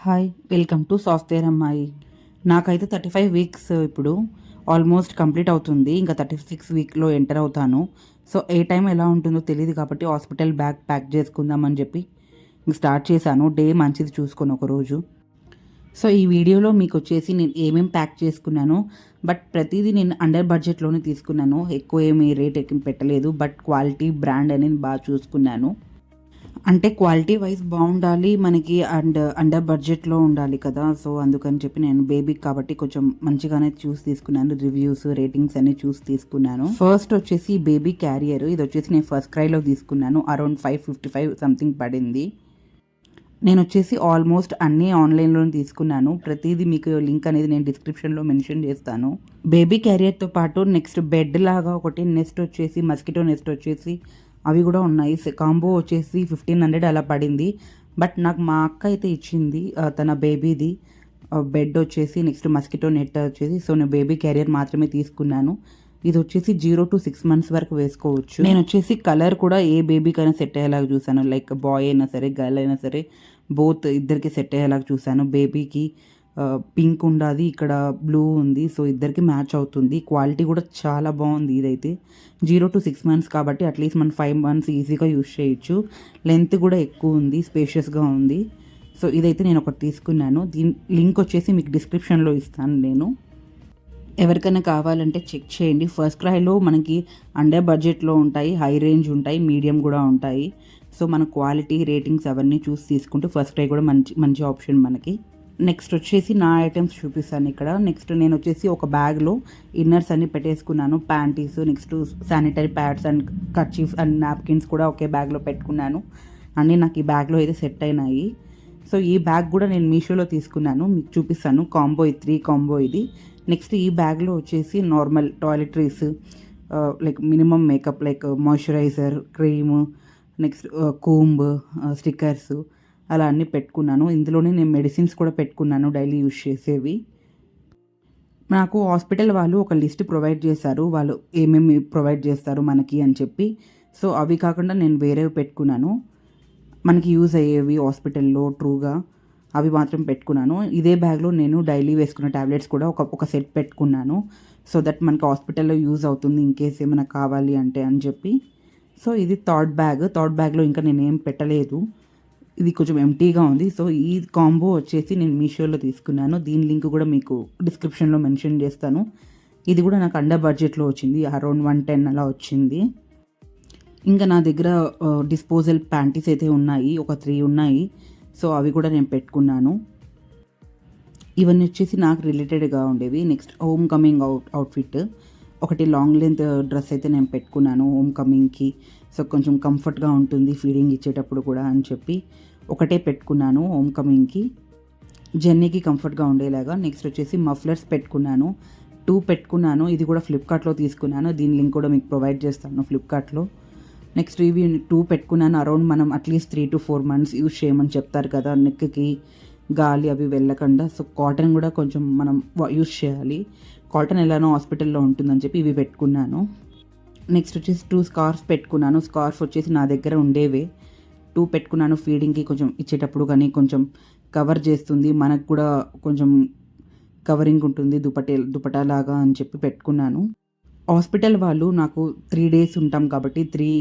Hi welcome to software అమ్మాయి. నాకైతే 35 weeks ఇప్పుడు ఆల్మోస్ట్ కంప్లీట్ అవుతుంది. ఇంకా 36 వీక్లో ఎంటర్ అవుతాను. సో ఏ టైం ఎలా ఉంటుందో తెలియదు కాబట్టి హాస్పిటల్ బ్యాగ్ ప్యాక్ చేసుకుందామని చెప్పి ఇంక స్టార్ట్ చేశాను. డే మంచిది చూసుకొని ఒకరోజు. సో ఈ వీడియోలో మీకు వచ్చేసి నేను ఏమేమి ప్యాక్ చేసుకున్నాను, బట్ ప్రతిదీ నేను అండర్ బడ్జెట్లోనే తీసుకున్నాను. ఎక్కువ ఏమి రేట్ ఎక్కువ పెట్టలేదు, బట్ క్వాలిటీ బ్రాండ్ అనేది బాగా చూసుకున్నాను. అంటే క్వాలిటీ వైజ్ బాగుండాలి మనకి, అండ్ అండర్ బడ్జెట్లో ఉండాలి కదా. సో అందుకని చెప్పి నేను బేబీకి కాబట్టి కొంచెం మంచిగానే చూసి తీసుకున్నాను. రివ్యూస్ రేటింగ్స్ అన్ని చూసి తీసుకున్నాను. ఫస్ట్ వచ్చేసి బేబీ క్యారియర్, ఇది వచ్చేసి నేను ఫస్ట్ క్రైలో తీసుకున్నాను. అరౌండ్ 555 సంథింగ్ పడింది. నేను వచ్చేసి ఆల్మోస్ట్ అన్నీ ఆన్లైన్లోనే తీసుకున్నాను. ప్రతిదీ మీకు లింక్ అనేది నేను డిస్క్రిప్షన్లో మెన్షన్ చేస్తాను. బేబీ క్యారియర్తో పాటు నెక్స్ట్ బెడ్ లాగా ఒకటి నెస్ట్ వచ్చేసి మస్కిటో నెస్ట్ వచ్చేసి అవి కూడా ఉన్నాయి. కాంబో వచ్చేసి 1500 అలా పడింది. బట్ నాకు మా అక్క అయితే ఇచ్చింది తన బేబీది బెడ్ వచ్చేసి, నెక్స్ట్ మస్కిటో నెట్ వచ్చేసి. సో నేను బేబీ క్యారియర్ మాత్రమే తీసుకున్నాను. ఇది వచ్చేసి 0 to 6 months వరకు వేసుకోవచ్చు. నేను వచ్చేసి కలర్ కూడా ఏ బేబీకైనా సెట్ అయ్యేలాగా చూసాను. లైక్ బాయ్ అయినా సరే గర్ల్ అయినా సరే బోత్ ఇద్దరికి సెట్ అయ్యేలాగా చూసాను. బేబీకి పింక్ ఉండాది, ఇక్కడ బ్లూ ఉంది. సో ఇద్దరికి మ్యాచ్ అవుతుంది. క్వాలిటీ కూడా చాలా బాగుంది. ఇదైతే 0 to 6 months కాబట్టి అట్లీస్ట్ మనం 5 months ఈజీగా యూస్ చేయొచ్చు. లెంత్ కూడా ఎక్కువ ఉంది, స్పేషియస్గా ఉంది. సో ఇదైతే నేను ఒకటి తీసుకున్నాను. దీని లింక్ వచ్చేసి మీకు డిస్క్రిప్షన్లో ఇస్తాను నేను. ఎవరికైనా కావాలంటే చెక్ చేయండి. ఫస్ట్ క్రైలో మనకి అండర్ బడ్జెట్లో ఉంటాయి, హై రేంజ్ ఉంటాయి, మీడియం కూడా ఉంటాయి. సో మన క్వాలిటీ రేటింగ్స్ అవన్నీ చూసి తీసుకుంటే ఫస్ట్ క్రై కూడా మంచి ఆప్షన్ మనకి. నెక్స్ట్ వచ్చేసి నా ఐటమ్స్ చూపిస్తాను ఇక్కడ. నెక్స్ట్ నేను వచ్చేసి ఒక బ్యాగ్లో ఇన్నర్స్ అన్ని పెట్టేసుకున్నాను. Panties, next sanitary pads and kerchiefs and napkins కూడా ఒకే బ్యాగ్లో పెట్టుకున్నాను. అన్నీ నాకు ఈ బ్యాగ్లో అయితే సెట్ అయినాయి. సో ఈ బ్యాగ్ కూడా నేను మీషోలో తీసుకున్నాను, మీకు చూపిస్తాను. కాంబో 3 కాంబో ఇది. నెక్స్ట్ ఈ బ్యాగ్లో వచ్చేసి normal toiletries, like minimum makeup, like moisturiser, cream, next comb, stickers అలా అన్నీ పెట్టుకున్నాను. ఇందులోనే నేను మెడిసిన్స్ కూడా పెట్టుకున్నాను, డైలీ యూజ్ చేసేవి. నాకు హాస్పిటల్ వాళ్ళు ఒక లిస్ట్ ప్రొవైడ్ చేశారు, వాళ్ళు ఏమేమి ప్రొవైడ్ చేస్తారు మనకి అని చెప్పి. సో అవి కాకుండా నేను వేరేవి పెట్టుకున్నాను, మనకి యూజ్ అయ్యేవి హాస్పిటల్లో ట్రూగా, అవి మాత్రం పెట్టుకున్నాను. ఇదే బ్యాగ్లో నేను డైలీ వేసుకున్న ట్యాబ్లెట్స్ కూడా ఒక సెట్ పెట్టుకున్నాను. సో దట్ మనకి హాస్పిటల్లో యూజ్ అవుతుంది ఇన్కేస్ ఏమైనా కావాలి అంటే అని చెప్పి. సో ఇది థర్డ్ బ్యాగ్లో ఇంకా నేను ఏం పెట్టలేదు, ఇది కొంచెం ఎంటీగా ఉంది. సో ఈ కాంబో వచ్చేసి నేను మీషోలో తీసుకున్నాను. దీని లింక్ కూడా మీకు డిస్క్రిప్షన్లో మెన్షన్ చేస్తాను. ఇది కూడా నాకు అండర్ బడ్జెట్లో వచ్చింది, అరౌండ్ 110 అలా వచ్చింది. ఇంకా నా దగ్గర డిస్పోజల్ ప్యాంటీస్ అయితే ఉన్నాయి, ఒక 3 ఉన్నాయి. సో అవి కూడా నేను పెట్టుకున్నాను. ఇవన్నీ వచ్చేసి నాకు రిలేటెడ్గా ఉండేవి. నెక్స్ట్ హోమ్ కమింగ్ అవుట్ఫిట్ ఒకటి లాంగ్ లెంత్ డ్రెస్ అయితే నేను పెట్టుకున్నాను హోమ్ కమింగ్కి. సో కొంచెం కంఫర్ట్గా ఉంటుంది ఫీడింగ్ ఇచ్చేటప్పుడు కూడా అని చెప్పి ఒకటే పెట్టుకున్నాను హోమ్ కమింగ్కి, జర్నీకి కంఫర్ట్గా ఉండేలాగా. నెక్స్ట్ వచ్చేసి మఫ్లర్స్ పెట్టుకున్నాను, 2 పెట్టుకున్నాను. ఇది కూడా ఫ్లిప్కార్ట్లో తీసుకున్నాను, దీని లింక్ కూడా మీకు ప్రొవైడ్ చేస్తాను ఫ్లిప్కార్ట్లో. నెక్స్ట్ ఇవి 2 పెట్టుకున్నాను. అరౌండ్ మనం అట్లీస్ట్ 3 to 4 months యూజ్ చేయమని చెప్తారు కదా, నెక్కి గాలి అవి వెళ్ళకుండా. సో కాటన్ కూడా కొంచెం మనం యూజ్ చేయాలి, కాటన్ ఎలానో హాస్పిటల్లో ఉంటుందని చెప్పి ఇవి పెట్టుకున్నాను. నెక్స్ట్ వచ్చేసి 2 స్కార్ఫ్ పెట్టుకున్నాను. స్కార్ఫ్ వచ్చేసి నా దగ్గర ఉండేవే 2 పెట్టుకున్నాను. ఫీడింగ్కి కొంచెం ఇచ్చేటప్పుడు కానీ కొంచెం కవర్ చేస్తుంది, మనకు కూడా కొంచెం కవరింగ్ ఉంటుంది దుపటాలాగా అని చెప్పి పెట్టుకున్నాను. హాస్పిటల్ వాళ్ళు నాకు 3 days ఉంటాం కాబట్టి 3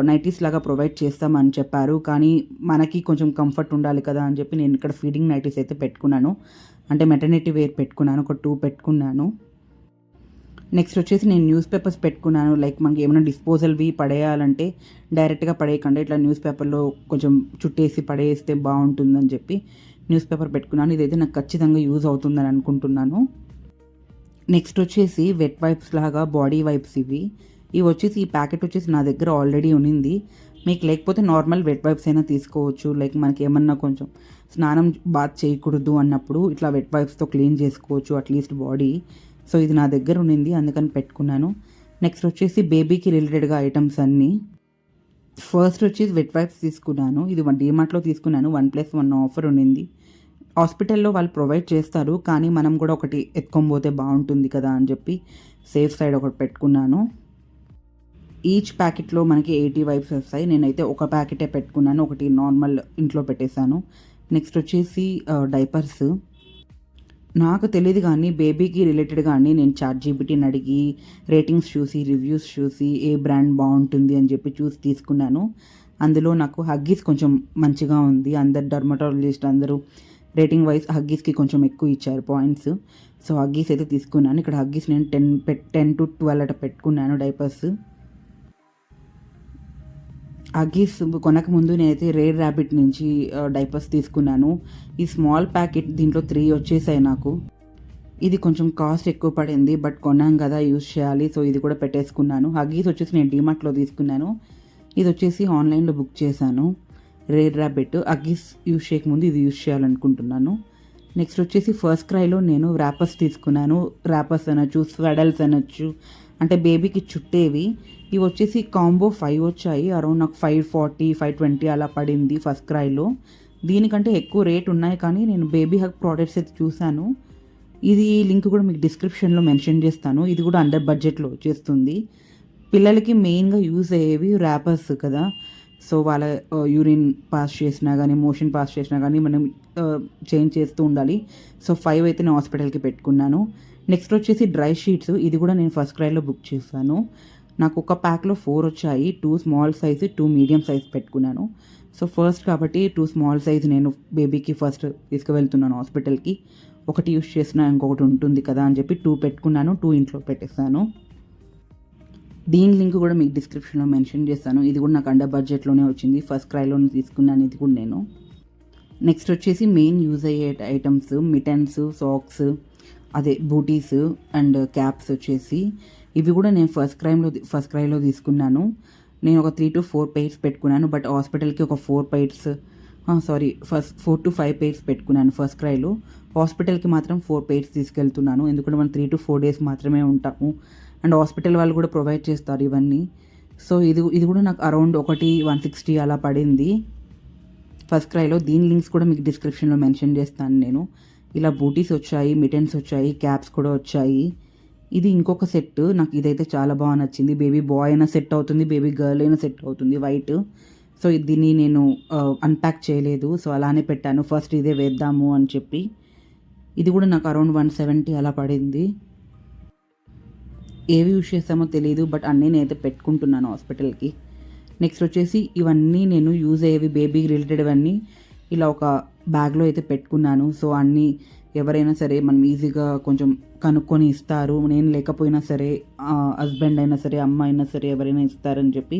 నైటీస్ లాగా ప్రొవైడ్ చేస్తామని చెప్పారు. కానీ మనకి కొంచెం కంఫర్ట్ ఉండాలి కదా అని చెప్పి నేను ఇక్కడ ఫీడింగ్ నైటీస్ అయితే పెట్టుకున్నాను. అంటే మెటర్నిటీ వేర్ పెట్టుకున్నాను, ఒక 2 పెట్టుకున్నాను. నెక్స్ట్ వచ్చేసి నేను న్యూస్ పేపర్స్ పెట్టుకున్నాను. లైక్ మనకి ఏమైనా డిస్పోజల్వి పడేయాలంటే డైరెక్ట్గా పడేయకుండా ఇట్లా న్యూస్ పేపర్లో కొంచెం చుట్టేసి పడేస్తే బాగుంటుందని చెప్పి న్యూస్ పేపర్ పెట్టుకున్నాను. ఇదైతే నాకు ఖచ్చితంగా యూజ్ అవుతుందని అనుకుంటున్నాను. నెక్స్ట్ వచ్చేసి వెట్ వైప్స్ లాగా బాడీ వైప్స్ ఇవి వచ్చేసి ఈ ప్యాకెట్ వచ్చేసి నా దగ్గర ఆల్రెడీ ఉన్నింది. మీకు లేకపోతే నార్మల్ వెట్ వైప్స్ అయినా తీసుకోవచ్చు. లైక్ మనకి ఏమన్నా కొంచెం స్నానం బాత్ చేయకూడదు అన్నప్పుడు ఇట్లా వెట్ వైప్స్తో క్లీన్ చేసుకోవచ్చు అట్లీస్ట్ బాడీ. సో ఇది నా దగ్గర ఉన్నింది, అందుకని పెట్టుకున్నాను. నెక్స్ట్ వచ్చేసి బేబీకి రిలేటెడ్గా ఐటమ్స్ అన్నీ. ఫస్ట్ వచ్చేసి వెట్ వైప్స్ తీసుకున్నాను, ఇది డీమార్ట్లో తీసుకున్నాను. 1+1 ఆఫర్ ఉన్నింది. హాస్పిటల్లో వాళ్ళు ప్రొవైడ్ చేస్తారు, కానీ మనం కూడా ఒకటి ఎత్తుకొని పోతే బాగుంటుంది కదా అని చెప్పి సేఫ్ సైడ్ ఒకటి పెట్టుకున్నాను. ఈచ్ ప్యాకెట్లో మనకి 80 వైప్స్ వస్తాయి. నేనైతే ఒక ప్యాకెటే పెట్టుకున్నాను, ఒకటి నార్మల్ ఇంట్లో పెట్టేశాను. నెక్స్ట్ వచ్చేసి డైపర్స్. నాకు తెలీదు కానీ బేబీకి రిలేటెడ్ కానీ నేను చాట్‌జీపీటీని అడిగి, రేటింగ్స్ చూసి, రివ్యూస్ చూసి ఏ బ్రాండ్ బావుంటుంది అని చెప్పి చూసి తీసుకున్నాను. అందులో నాకు హగ్గీస్ కొంచెం మంచిగా ఉంది. అందరు డెర్మటాలజిస్ట్ అందరూ రేటింగ్ వైస్ హగ్గీస్‌కి కొంచెం ఎక్కువ ఇచ్చారు పాయింట్స్. సో, హగ్గీస్ అయితే తీసుకున్నాను. ఇక్కడ హగ్గీస్ నేను 10-12 అట్లా పెట్టుకున్నాను డైపర్స్. హగ్గీస్ కొనకముందు నేనైతే రేర్ ర్యాబిట్ నుంచి డైపర్స్ తీసుకున్నాను. ఈ స్మాల్ ప్యాకెట్ దీంట్లో 3 వచ్చేసాయి నాకు. ఇది కొంచెం కాస్ట్ ఎక్కువ పడింది. బట్ కొన్నాం కదా యూజ్ చేయాలి. సో, ఇది కూడా పెట్టేసుకున్నాను. హగ్గీస్ వచ్చేసి నేను డీమార్ట్‌లో తీసుకున్నాను. ఇది వచ్చేసి ఆన్లైన్‌లో బుక్ చేశాను. రేర్ ర్యాబిట్ హగ్గీస్ యూజ్ చేయకముందు ఇది యూజ్ చేయాలనుకుంటున్నాను. నెక్స్ట్ వచ్చేసి ఫస్ట్ క్రైలో నేను ర్యాపర్స్ తీసుకున్నాను. ర్యాపర్స్ అనొచ్చు, స్వెడల్స్ అనొచ్చు, అంటే బేబీకి చుట్టేవి. ఇవి వచ్చేసి కాంబో 5 వచ్చాయి. అరౌండ్ నాకు 540, 520 అలా పడింది ఫస్ట్ క్రైలో. దీనికంటే ఎక్కువ రేట్ ఉన్నాయి కానీ నేను బేబీ హగ్ ప్రోడక్ట్స్ అయితే చూశాను. ఇది లింక్ కూడా మీకు డిస్క్రిప్షన్లో మెన్షన్ చేస్తాను. ఇది కూడా అండర్ బడ్జెట్లో వచ్చేస్తుంది. పిల్లలకి మెయిన్గా యూజ్ అయ్యేవి ర్యాపర్స్ కదా. సో, వాళ్ళ యూరిన్ పాస్ చేసినా కానీ, మోషన్ పాస్ చేసినా కానీ మనం చేంజ్ చేస్తూ ఉండాలి. సో, 5 అయితే నేను హాస్పిటల్కి పెట్టుకున్నాను. నెక్స్ట్ వచ్చేసి డ్రై షీట్స్. ఇది కూడా నేను ఫస్ట్ క్రైలో బుక్ చేశాను. నాకు ఒక ప్యాక్లో 4 వచ్చాయి. 2 స్మాల్ సైజ్, 2 మీడియం సైజ్ పెట్టుకున్నాను. సో, ఫస్ట్ కాబట్టి 2 స్మాల్ సైజ్ నేను బేబీకి ఫస్ట్ తీసుకువెళ్తున్నాను హాస్పిటల్కి. ఒకటి యూస్ చేసినా ఇంకొకటి ఉంటుంది కదా అని చెప్పి 2 పెట్టుకున్నాను. 2 ఇంట్లో పెట్టేశాను. దీని లింక్ కూడా మీకు డిస్క్రిప్షన్లో మెన్షన్ చేస్తాను. ఇది కూడా నాకు అండర్ బడ్జెట్లోనే వచ్చింది. ఫస్ట్ క్రైలోనే తీసుకున్నాను ఇది కూడా నేను. నెక్స్ట్ వచ్చేసి మెయిన్ యూజ్ అయ్యే ఐటమ్స్ మిటన్స్, సాక్స్, అదే బూటీస్ అండ్ క్యాప్స్ వచ్చేసి ఇవి కూడా నేను ఫస్ట్ క్రైలో తీసుకున్నాను. నేను ఒక 3 to 4 పెయిర్స్ పెట్టుకున్నాను. బట్ హాస్పిటల్కి ఒక 4 పెయిర్స్ 4 to 5 పెయిర్స్ పెట్టుకున్నాను ఫస్ట్ క్రైలో. హాస్పిటల్కి మాత్రం 4 పెయిర్స్ తీసుకెళ్తున్నాను. ఎందుకంటే మనం 3 to 4 డేస్ మాత్రమే ఉంటాము. అండ్ హాస్పిటల్ వాళ్ళు కూడా ప్రొవైడ్ చేస్తారు ఇవన్నీ. సో, ఇది కూడా నాకు అరౌండ్ 160 అలా పడింది ఫస్ట్ క్రైలో. దీని లింక్స్ కూడా మీకు డిస్క్రిప్షన్లో మెన్షన్ చేస్తాను నేను. ఇలా బూటీస్ వచ్చాయి, మిటన్స్ వచ్చాయి, క్యాప్స్ కూడా వచ్చాయి. ఇది ఇంకొక సెట్. నాకు ఇదైతే చాలా బాగా నచ్చింది. బేబీ బాయ్ అయినా సెట్ అవుతుంది, బేబీ గర్ల్ అయినా సెట్ అవుతుంది వైట్. సో, దీన్ని నేను అన్ప్యాక్ చేయలేదు. సో, అలానే పెట్టాను. ఫస్ట్ ఇదే వేద్దాము అని చెప్పి. ఇది కూడా నాకు అరౌండ్ 170 అలా పడింది. ఏవి యూజ్ చేస్తామో తెలియదు. బట్ అన్నీ నేనైతే పెట్టుకుంటున్నాను హాస్పిటల్కి. నెక్స్ట్ వచ్చేసి ఇవన్నీ నేను యూజ్ అయ్యేవి బేబీకి రిలేటెడ్ అన్నీ ఇలా ఒక బ్యాగ్లో అయితే పెట్టుకున్నాను. సో, అన్నీ ఎవరైనా సరే మనం ఈజీగా కొంచెం కనుక్కొని ఇస్తారు. నేను లేకపోయినా సరే హస్బెండ్ అయినా సరే, అమ్మ అయినా సరే ఎవరైనా ఇస్తారని చెప్పి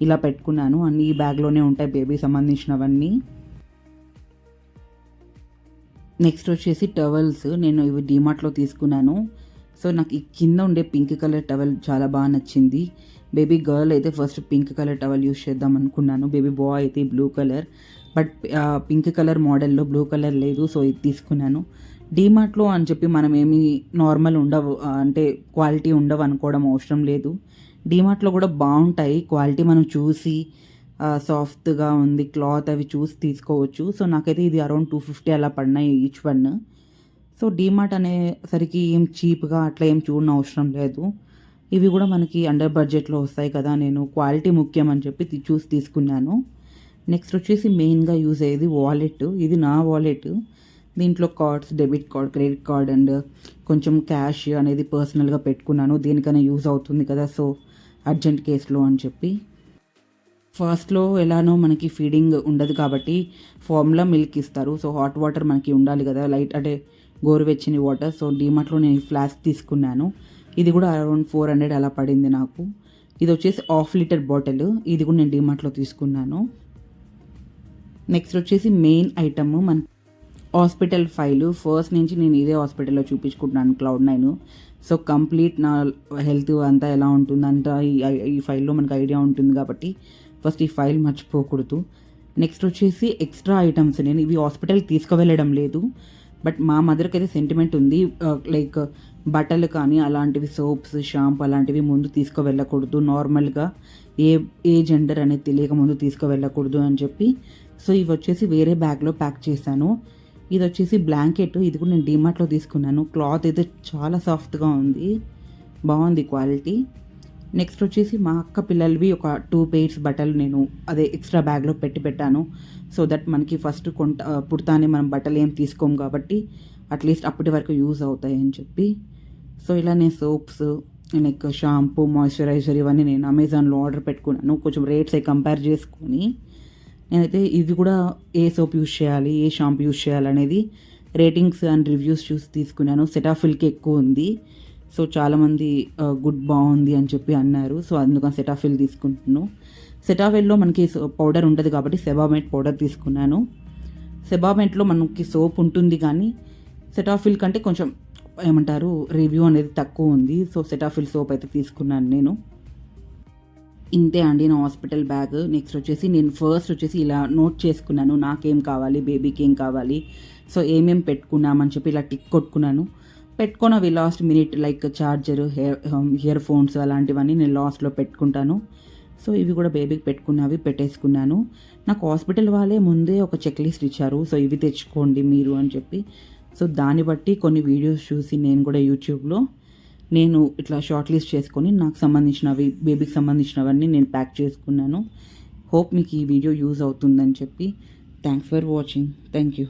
ఇలా పెట్టుకున్నాను. అన్నీ ఈ బ్యాగ్లోనే ఉంటాయి బేబీకి సంబంధించినవన్నీ. నెక్స్ట్ వచ్చేసి టవల్స్. నేను ఇవి డీమార్ట్లో తీసుకున్నాను. సో, నాకు ఈ కింద ఉండే పింక్ కలర్ టవల్ చాలా బాగా నచ్చింది. బేబీ గర్ల్ అయితే first pink colour towel use చేద్దాం అనుకున్నాను. బేబీ బాయ్ అయితే blue colour. But pink colour మోడల్లో బ్లూ కలర్ లేదు. సో, ఇది తీసుకున్నాను. డీమార్ట్లో అని చెప్పి మనం ఏమి నార్మల్ ఉండవు, అంటే క్వాలిటీ ఉండవు అనుకోవడం అవసరం లేదు. డీమార్ట్లో కూడా బాగుంటాయి క్వాలిటీ. మనం చూసి సాఫ్ట్గా ఉంది క్లాత్ అవి చూసి తీసుకోవచ్చు. సో, నాకైతే ఇది అరౌండ్ 250 అలా పడినాయి ఈచ్ వన్. సో, డీమార్ట్ అనేసరికి ఏం చీప్గా అట్లా ఏం చూడని అవసరం లేదు. ఇవి కూడా మనకి అండర్ బడ్జెట్లో వస్తాయి కదా. నేను క్వాలిటీ ముఖ్యం అని చెప్పి చూసి తీసుకున్నాను. నెక్స్ట్ వచ్చేసి మెయిన్గా యూజ్ అయ్యేది వాలెట్. ఇది నా వాలెట్. దీంట్లో cards, debit card, credit card and కొంచెం క్యాష్ అనేది పర్సనల్గా పెట్టుకున్నాను. దేనికైనా యూజ్ అవుతుంది కదా. సో, అర్జెంట్ కేసులో అని చెప్పి. ఫస్ట్లో ఎలానో మనకి ఫీడింగ్ ఉండదు కాబట్టి ఫార్ములా మిల్క్ ఇస్తారు. సో, హాట్ వాటర్ మనకి ఉండాలి కదా, లైట్ అంటే గోరువెచ్చని వాటర్. సో, డీమార్ట్లో నేను ఫ్లాస్క్ తీసుకున్నాను. ఇది కూడా అరౌండ్ 400 అలా పడింది నాకు. ఇది వచ్చేసి 1/2 లీటర్ బాటిల్. ఇది కూడా నేను డీమార్ట్లో తీసుకున్నాను. నెక్స్ట్ వచ్చేసి మెయిన్ ఐటమ్ మన హాస్పిటల్ ఫైల్. ఫస్ట్ నుంచి నేను ఇదే హాస్పిటల్లో చూపించుకుంటున్నాను, Cloud9. సో, కంప్లీట్ నా హెల్త్ అంతా ఎలా ఉంటుందంతా ఈ ఫైల్లో మనకు ఐడియా ఉంటుంది కాబట్టి ఫస్ట్ ఈ ఫైల్ మర్చిపోకూడదు. నెక్స్ట్ వచ్చేసి ఎక్స్ట్రా ఐటమ్స్. నేను ఇవి హాస్పిటల్కి తీసుకువెళ్ళడం లేదు. బట్ మా మదర్కి అయితే సెంటిమెంట్ ఉంది. లైక్ బట్టలు కానీ అలాంటివి, సోప్స్, షాంపూ అలాంటివి ముందు తీసుకువెళ్ళకూడదు. నార్మల్గా ఏ జెండర్ అనేది తెలియక ముందు తీసుకువెళ్ళకూడదు అని చెప్పి. సో, ఇవి వచ్చేసి వేరే బ్యాగ్లో ప్యాక్ చేశాను. ఇది వచ్చేసి బ్లాంకెట్. ఇది కూడా నేను డీమార్ట్లో తీసుకున్నాను. క్లాత్ అయితే చాలా సాఫ్ట్గా ఉంది, బాగుంది క్వాలిటీ. నెక్స్ట్ వచ్చేసి మా అక్క పిల్లలవి ఒక 2 పెయిర్స్ బట్టలు నేను అదే ఎక్స్ట్రా బ్యాగ్లో పెట్టాను. సో దట్ మనకి ఫస్ట్ పుడతానే మనం బట్టలు ఏం తీసుకోము కాబట్టి అట్లీస్ట్ అప్పటి వరకు యూజ్ అవుతాయి అని చెప్పి. సో ఇలా నేను సోప్స్, లైక్ షాంపూ, మాయిశ్చరైజర్ ఇవన్నీ నేను అమెజాన్లో ఆర్డర్ పెట్టుకున్నాను. కొంచెం రేట్స్ అవి కంపేర్ చేసుకొని నేనైతే ఇవి కూడా ఏ సోప్ యూజ్ చేయాలి, ఏ షాంపూ యూజ్ చేయాలనేది రేటింగ్స్ అండ్ రివ్యూస్ చూసి తీసుకున్నాను. సెటాఫిల్కి ఎక్కువ ఉంది, సో చాలామంది బాగుంది అని చెప్పి అన్నారు. సో అందుకని సెటాఫిల్ తీసుకుంటున్నాను. సెటాఫిల్లో మనకి పౌడర్ ఉంటుంది కాబట్టి సెబామెట్ పౌడర్ తీసుకున్నాను. సెబామెట్లో మనకి సోప్ ఉంటుంది కానీ సెటాఫిల్ కంటే కొంచెం ఏమంటారు రివ్యూ అనేది తక్కువ ఉంది. సో సెటాఫిల్ సోప్ అయితే తీసుకున్నాను నేను. ఇంతే అండి నా హాస్పిటల్ బ్యాగ్. నెక్స్ట్ వచ్చేసి నేను ఫస్ట్ వచ్చేసి ఇలా నోట్ చేసుకున్నాను నాకేం కావాలి, బేబీకి ఏం కావాలి, సో ఏమేమి పెట్టుకున్నామని చెప్పి ఇలా టిక్ కొట్టుకున్నాను. పెట్టుకున్నవి last minute like charger, earphones అలాంటివన్నీ నేను లాస్ట్లో పెట్టుకుంటాను. సో ఇవి కూడా బేబీకి పెట్టుకున్నవి పెట్టేసుకున్నాను. నాకు హాస్పిటల్ వాళ్ళే ముందే ఒక చెక్ లిస్ట్ ఇచ్చారు, సో ఇవి తెచ్చుకోండి మీరు అని చెప్పి. సో దాన్ని బట్టి కొన్ని వీడియోస్ చూసి నేను కూడా యూట్యూబ్లో నేను ఇట్లా షార్ట్ లిస్ట్ చేసుకొని నాకు సంబంధించినవి, బేబీకి సంబంధించినవన్నీ నేను ప్యాక్ చేసుకున్నాను. హోప్ మీకు ఈ వీడియో యూజ్ అవుతుందని చెప్పి. Thanks for watching. Thank you.